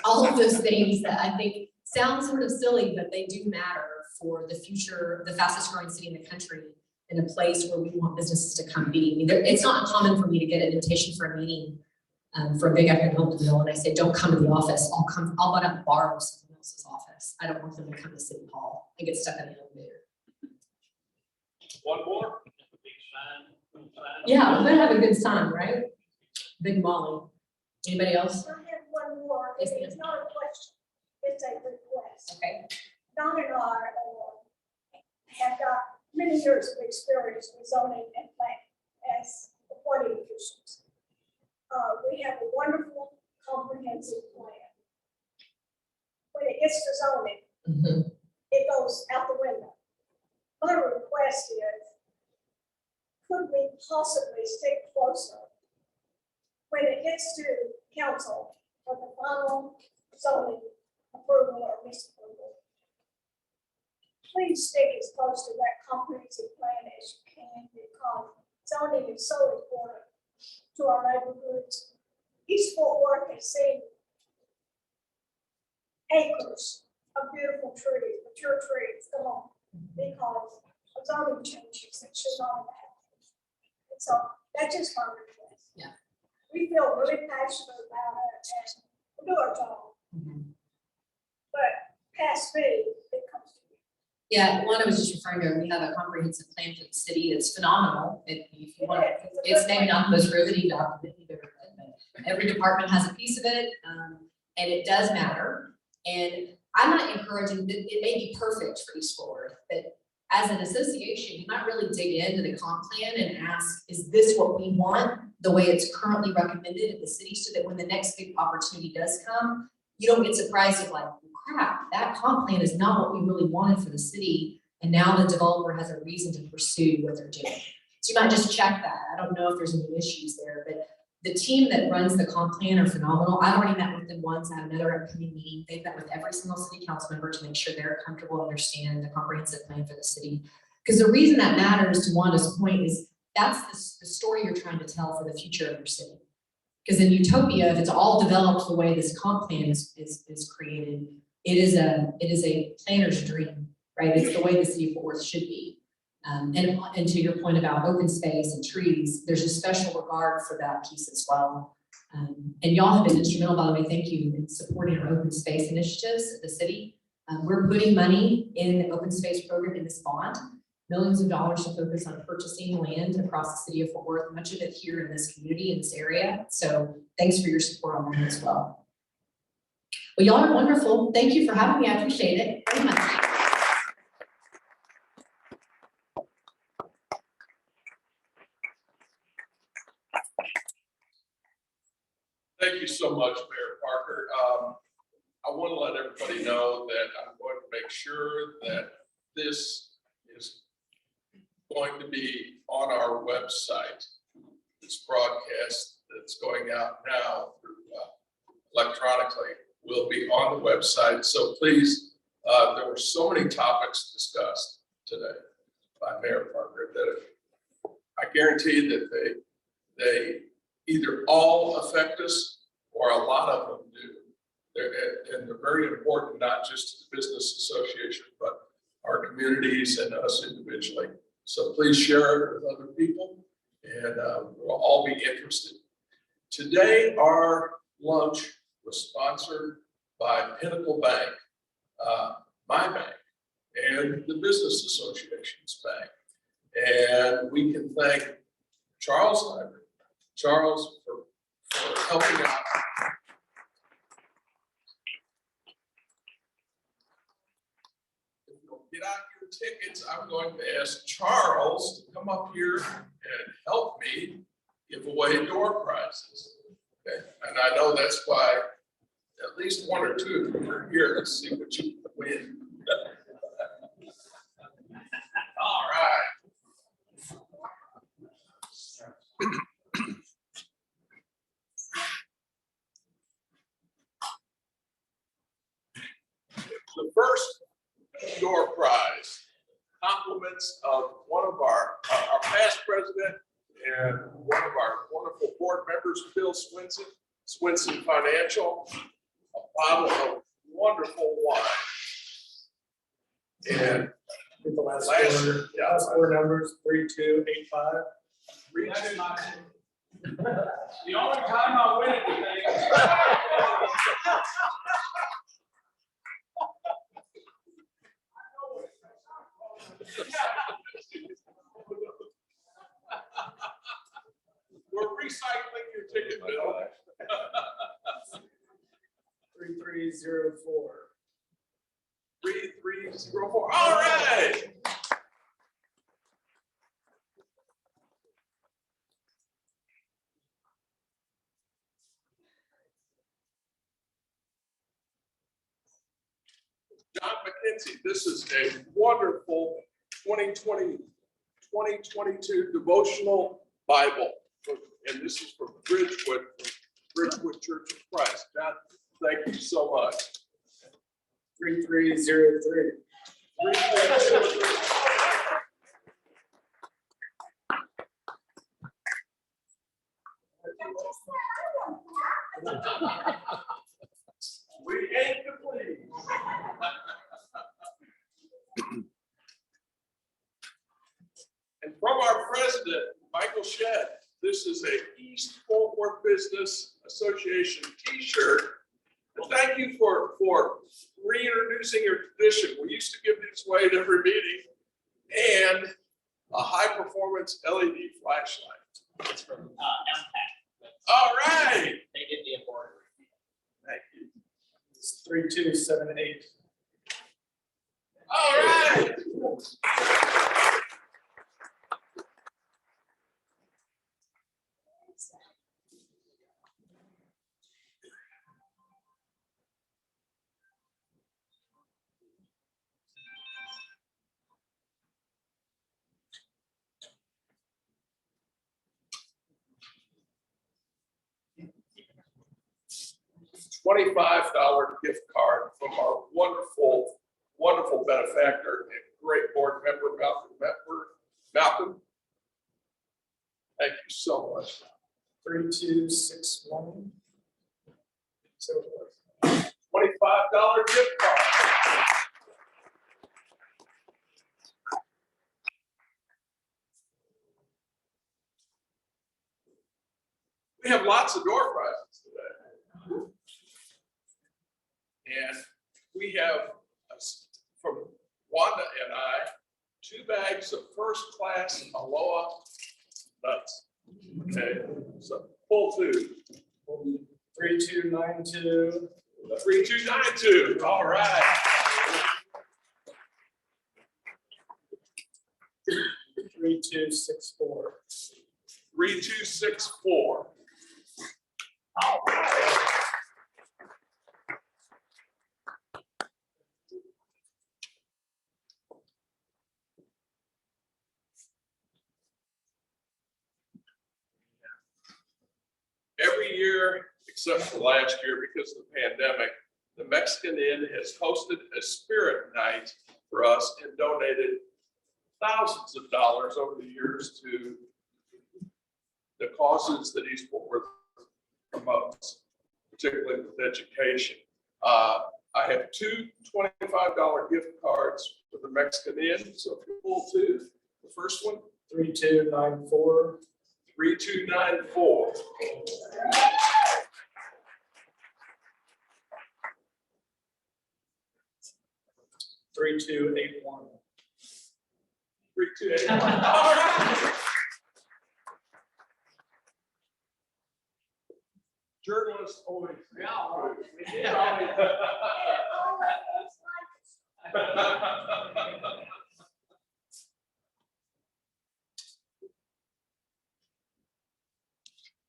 All of those things that I think sound sort of silly, but they do matter for the future, the fastest growing city in the country, in a place where we want businesses to come be. I mean, it's not uncommon for me to get an invitation for a meeting for a big economic development, and I say, don't come to the office. I'll butt up borrow someone else's office. I don't want them to come to City Hall. I get stuck in the elevator. One more, big sign. Yeah, we're gonna have a good time, right? Big Molly. Anybody else? I have one more. Yes, It's not a question. It's a request. Okay. Don and I have got many years of experience with zoning and planning as appointed officials. We have a wonderful comprehensive plan. When it gets to zoning, it goes out the window. My request is, could we possibly stick closer when it gets to council for the final zoning approval or disapproval? Please stick as close to that comprehensive plan as you can, because zoning is so important to our neighborhoods. East Fort Worth has seen acres of beautiful trees, mature trees gone because of zoning changes that should not have happened. And so that's just my request. Yeah. We feel really passionate about it and we'll do our job. But past me, it comes to you. Yeah, one I was just referring to, we have a comprehensive plan for the city that's phenomenal. If you want, it's maybe not the most riveting document you've ever read, but every department has a piece of it, and it does matter. And I'm not encouraging that it may be perfect for East Fort Worth, but as an association, you might really dig into the comp plan and ask, is this what we want the way it's currently recommended at the city, so that when the next big opportunity does come, you don't get surprised of like, crap, that comp plan is not what we really wanted for the city. And now the developer has a reason to pursue what they're doing. So you might just check that. I don't know if there's any issues there, but the team that runs the comp plan are phenomenal. I've already met with them once. I have another upcoming meeting. They've met with every single city council member to make sure they're comfortable, understand the comprehensive plan for the city. Because the reason that matters, to Wanda's point, is that's the story you're trying to tell for the future of your city. Because in utopia, if it's all developed the way this comp plan is created, it is a planner's dream, right? It's the way the city of Fort Worth should be. And to your point about open space and trees, there's a special regard for that piece as well. And y'all have been instrumental, by the way, thank you, in supporting our open space initiatives at the city. We're putting money in the open space program in this bond, millions of dollars to focus on purchasing land across the city of Fort Worth, much of it here in this community, in this area. So thanks for your support on that as well. Well, y'all are wonderful. Thank you for having me. I appreciate it very much. Thank you so much, Mayor Parker. I want to let everybody know that I'm going to make sure that this is going to be on our website. This broadcast that's going out now through, electronically will be on the website. So please, there were so many topics discussed today by Mayor Parker that I guarantee that they either all affect us or a lot of them do. And they're very important, not just to the business association, but our communities and us individually. So please share it with other people, and we'll all be interested. Today, our lunch was sponsored by Pinnacle Bank, my bank, and the Business Association's bank. And we can thank Charles Library. Charles, for helping out. If you'll get out your tickets, I'm going to ask Charles to come up here and help me give away door prizes. Okay, and I know that's why at least one or two of you are here. Let's see what you Win. All right. The first door prize, compliments of one of our past president and one of our wonderful board members, Bill Swinson, Swinson Financial, a bottle of wonderful wine. And Get the last last, four, yeah, last four numbers, 3285. 3-2. The only time I win anything. We're recycling your ticket, Bill. 3304. 3304. All right. John McKenzie, this is a wonderful 2022 devotional Bible. And this is from Bridgewood Church of Christ. John, thank you so much. 3303. 3303. We ain't complete. And from our president, Michael Shedd, this is a East Fort Worth Business Association T-shirt. And thank you for reintroducing your tradition. We used to give these away at every meeting, and a high-performance LED flashlight. It's from MPAC. All right. They did the embroidery. Thank you. It's 3278. All right. $25 gift card from our wonderful benefactor and great board member, Malcolm. Thank you so much. 3261. So $25 gift card. We have lots of door prizes today. And we have, from Wanda and I, 2 bags of first class Aloha nuts. Okay, so pull 2. 3292. 3292, all right. 3264. 3264. All right. Every year, except for last year because of the pandemic, the Mexican Inn has hosted a spirit night for us and donated thousands of dollars over the years to the causes that East Fort Worth promotes, particularly with education. I have 2 $25 gift cards for the Mexican Inn. So if you pull 2, the first one, 3294. 3294. Three, 3281. 3281. All right. Journalists always.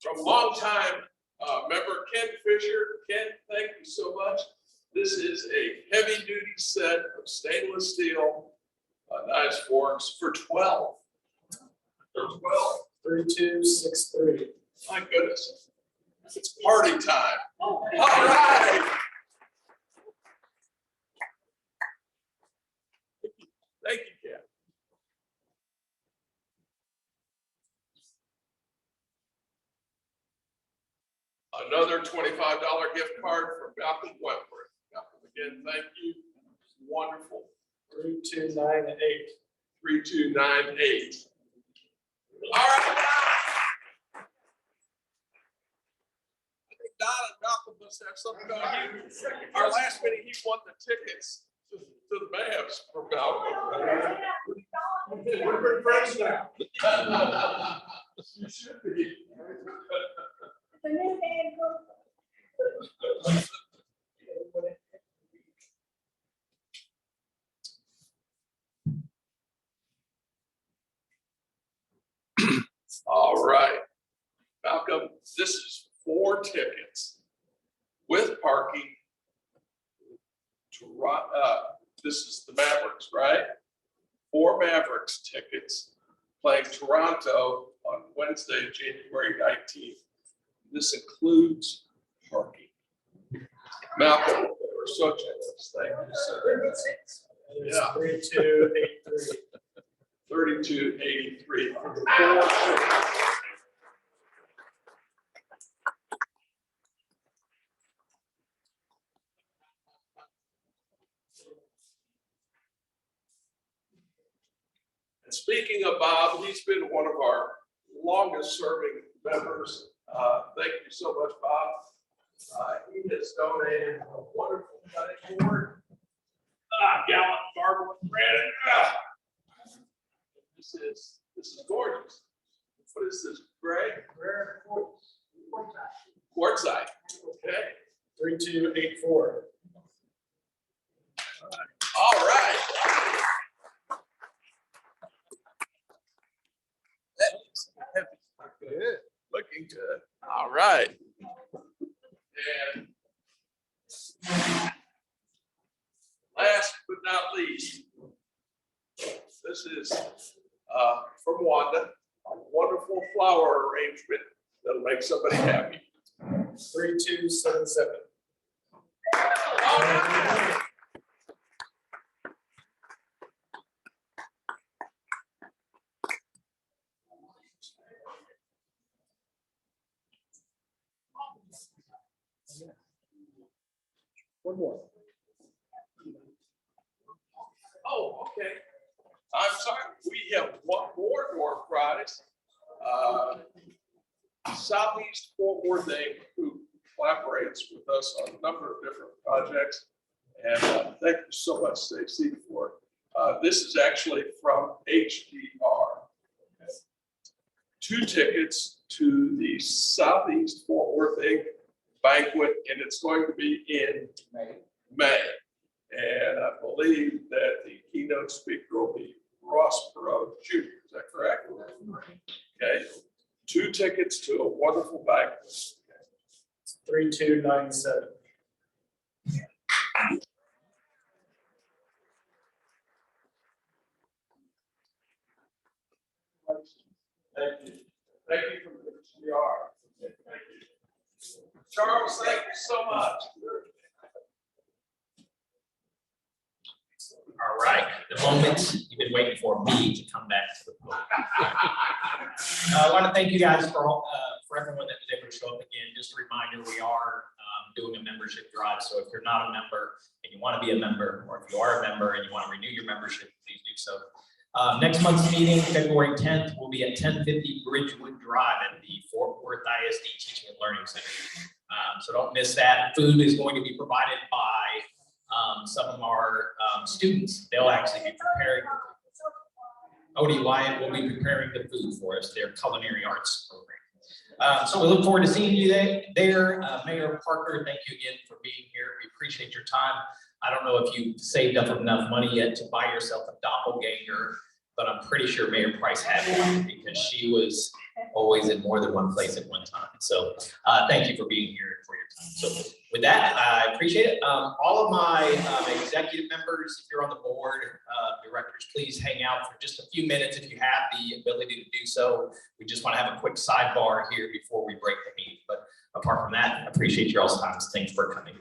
From longtime member Ken Fisher. Ken, thank you so much. This is a heavy-duty set of stainless steel knives, forks for 12. For 12. 3263. My goodness. It's party time. All right. Thank you, Kat. Another $25 gift card from Malcolm Wentworth. Malcolm, again, thank you. Wonderful. 3298. 3298. All right. I think Don and Malcolm must have something going here. Our last meeting, he won the tickets to the Mavs for Malcolm. We're friends now. You should be. The new man goes. All right. Malcolm, this is 4 tickets with parking to this is the Mavericks, right? 4 Mavericks tickets playing Toronto on Wednesday, January 19th. This includes parking. Malcolm, we're so generous. Thank you, sir. Yeah. 3283. 3283 for the 4 tickets. And speaking of Bob, he's been one of our longest serving members. Thank you so much, Bob. He has donated a wonderful cutting board. Gallant marble granite. This is gorgeous. What is this, Greg? Rare quartz. Quartzite. Okay. 3284. All right. That is heavy. Good. Looking good. All right. And last but not least, this is from Wanda, a wonderful flower arrangement that'll make somebody happy. 3277. All right. One more. Oh, okay. I'm sorry. We have one more door prize. Southeast Fort Worth Inc., who collaborates with us on a number of different projects. And thank you so much, Stacy, for this is actually from HDR. 2 tickets to the Southeast Fort Worth Inc. banquet, and it's going to be in May. And I believe that the keynote speaker will be Ross Perot Jr. Is that correct? Okay. 2 tickets to a wonderful banquet. 3297. Thank you. Thank you for the HDR. Thank you. Charles, thank you so much. All right, the moment you've been waiting for me to come back to the podium. I want to thank you guys for everyone that was able to show up again. Just a reminder, we are doing a membership drive. So if you're not a member and you want to be a member, or if you are a member and you want to renew your membership, please do so. Next month's meeting, February 10th, will be at 1050 Bridgewood Drive at the Fort Worth ISD Teaching and Learning Center. So don't miss that. Food is going to be provided by some of our students. They'll actually be preparing. Odie Wyatt will be preparing the food for us, their culinary arts program. So we look forward to seeing you there. Mayor Parker, thank you again for being here. We appreciate your time. I don't know if you've saved up enough money yet to buy yourself a doppelganger, but I'm pretty sure Mayor Price had one because she was always in more than one place at one time. So thank you for being here and for your time. So with that, I appreciate it. All of my executive members, if you're on the board, directors, please hang out for just a few minutes if you have the ability to do so. We just want to have a quick sidebar here before we break the meeting. But apart from that, I appreciate your all's time. Thanks for coming.